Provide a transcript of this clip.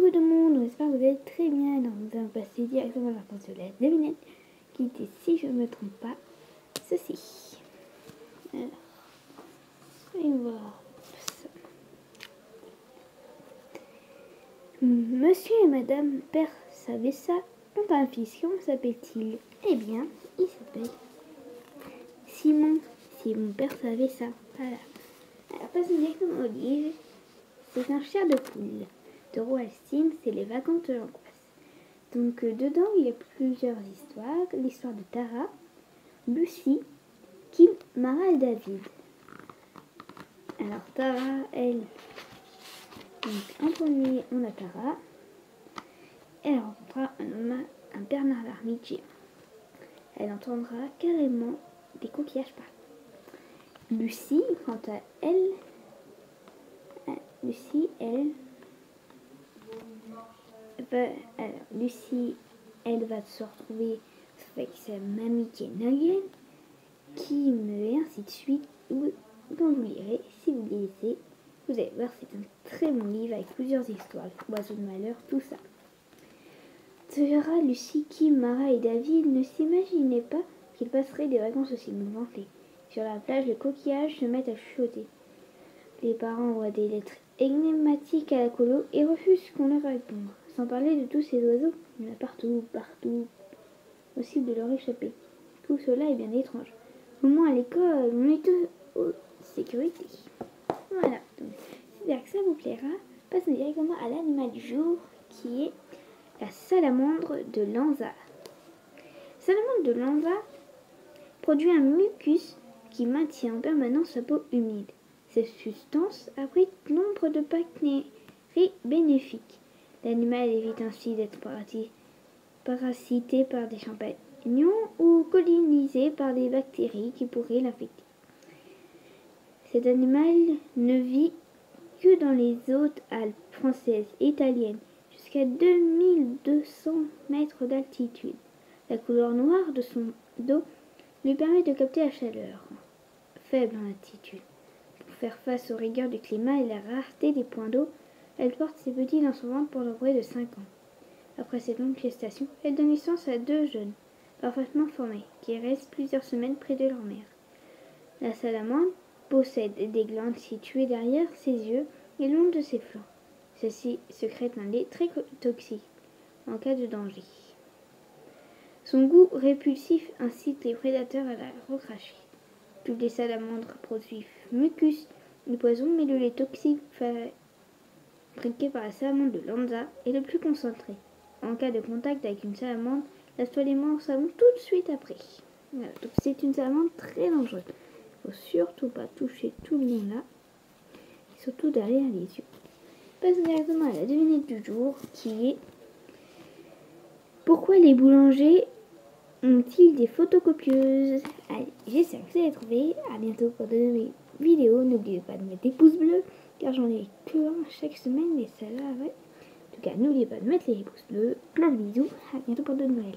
beaucoup de monde, on espère que vous allez très bien. Alors nous allons passer directement à la réponse de la devinette qui était, si je ne me trompe pas, ceci. Alors, voyons voir ça. Monsieur et Madame Persavessa ont un fils. Comment s'appelle-t-il? Eh bien, il s'appelle Simon. Simon Persavessa. Voilà. Alors passons directement au livre. C'est un chair de poule de Roald Steen, c'est les vacances de l'angoisse. Donc dedans il y a plusieurs histoires. L'histoire de Tara, Lucie, Kim, Mara et David. Alors Tara, elle, donc en premier on a Tara. Elle rencontrera un homme, un Bernard l'ermite. Elle entendra carrément des coquillages parler. Lucie, quant à elle, Lucie, elle va se retrouver avec sa mamie qui est Nagel, Kim et ainsi de suite. Quand vous lirez, si vous lisez, vous allez voir, c'est un très bon livre avec plusieurs histoires, oiseaux de malheur, tout ça. Tara, Lucie, Kim, Mara et David ne s'imaginaient pas qu'ils passeraient des vacances aussi mouvementées. Sur la plage, les coquillages se mettent à chuchoter. Les parents envoient des lettres énigmatiques à la colo et refusent qu'on leur réponde. Sans parler de tous ces oiseaux, il y en a partout, possible de leur échapper. Tout cela est bien étrange. Au moins à l'école, on est tous en sécurité. Voilà, donc j'espère que ça vous plaira. Passons directement à l'animal du jour qui est la salamandre de Lanza. La salamandre de Lanza produit un mucus qui maintient en permanence sa peau humide. Cette substance abrite nombre de bactéries bénéfiques. L'animal évite ainsi d'être parasité par des champignons ou colonisé par des bactéries qui pourraient l'infecter. Cet animal ne vit que dans les hautes Alpes françaises et italiennes, jusqu'à 2200 mètres d'altitude. La couleur noire de son dos lui permet de capter la chaleur, faible en altitude. Pour faire face aux rigueurs du climat et la rareté des points d'eau, elle porte ses petits dans son ventre pendant près de 5 ans. Après cette longue gestation, elle donne naissance à 2 jeunes, parfaitement formés, qui restent plusieurs semaines près de leur mère. La salamandre possède des glandes situées derrière ses yeux et le long de ses flancs. Celles-ci sécrètent un lait très toxique en cas de danger. Son goût répulsif incite les prédateurs à la recracher. Toutes les salamandres produisent mucus de poison, mais le lait toxique fabriqué par la salamandre de Lanza est le plus concentré. En cas de contact avec une salamandre, lave-toi les mains au savon tout de suite après. Voilà, donc c'est une salamandre très dangereuse. Il ne faut surtout pas toucher tout le monde là, et surtout derrière les yeux. Passons directement à la devinette du jour qui est: pourquoi les boulangers ont-ils des photocopieuses? Allez, j'espère que vous allez trouver. À bientôt pour de nouvelles vidéos. N'oubliez pas de mettre des pouces bleus, car j'en ai que un chaque semaine, et ça là, ouais. En tout cas, n'oubliez pas de mettre les pouces bleus. Plein de bisous. À bientôt pour de nouvelles.